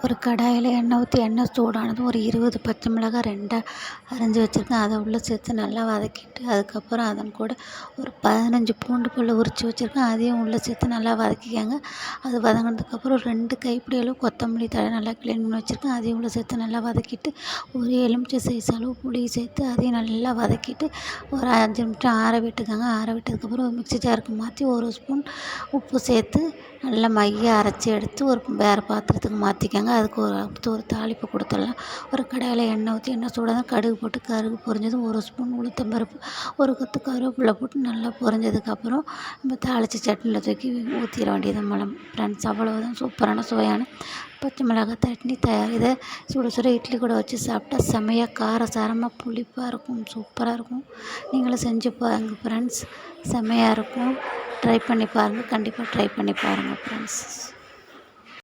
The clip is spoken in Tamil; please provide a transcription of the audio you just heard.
ஒரு கடாயில் எண்ணெய் ஊற்றி எண்ணெய் சூடானதும் ஒரு 20 பச்சை மிளகாய் 2 அரிஞ்சு வச்சுருக்கேன். அதை உள்ளே சேர்த்து நல்லா வதக்கிட்டு, அதுக்கப்புறம் அதன் கூட ஒரு 15 பூண்டு பல் உரித்து வச்சுருக்கேன். அதையும் உள்ளே சேர்த்து நல்லா வதக்கிக்கங்க. அது வதங்கினதுக்கப்புறம் 2 கைப்பிடி அளவு கொத்தமல்லி தழை நல்லா க்ளீன் பண்ணி வச்சுருக்கேன். அதையும் உள்ளே சேர்த்து நல்லா வதக்கிட்டு, ஒரு எலுமிச்சை சைஸ் அளவு புளி சேர்த்து அதையும் நல்லா வதக்கிட்டு ஒரு 5 நிமிஷம் ஆற விட்டுக்கோங்க. ஆற விட்டதுக்கப்புறம் ஒரு மிக்ஸி ஜாருக்கு மாற்றி 1 ஸ்பூன் உப்பு சேர்த்து நல்லா மைய அரைச்சி எடுத்து ஒரு வேறு பாத்திரத்துக்கு மாற்றிக்கங்க. அதுக்கு ஒரு தாளிப்பு கொடுத்துடலாம். ஒரு கடாயில் எண்ணெய் ஊற்றி எண்ணெய் சூடானதும் கடுகு போட்டு கடுகு பொரிஞ்சதும் 1 ஸ்பூன் உளுத்தம்பருப்பு, ஒரு கொத்து கருவேப்பிலை போட்டு நல்லா பொரிஞ்சதுக்கப்புறம் நம்ம தாளித்த சட்னியில் தூக்கி ஊற்றிட வேண்டியது மேடம். ஃப்ரெண்ட்ஸ், அவ்வளோதான். சூப்பரான சுவையான பச்சை மிளகாய் சட்னி தயார். இதை சுட சுட இட்லி கூட வச்சு சாப்பிட்டா செமையாக காரசாரமாக புளிப்பாக இருக்கும். சூப்பராக இருக்கும். நீங்களும் செஞ்சு பாருங்கள் ஃப்ரெண்ட்ஸ். செமையாக இருக்கும். ட்ரை பண்ணி பாருங்கள். கண்டிப்பாக ட்ரை பண்ணி பாருங்கள் ஃப்ரெண்ட்ஸ்.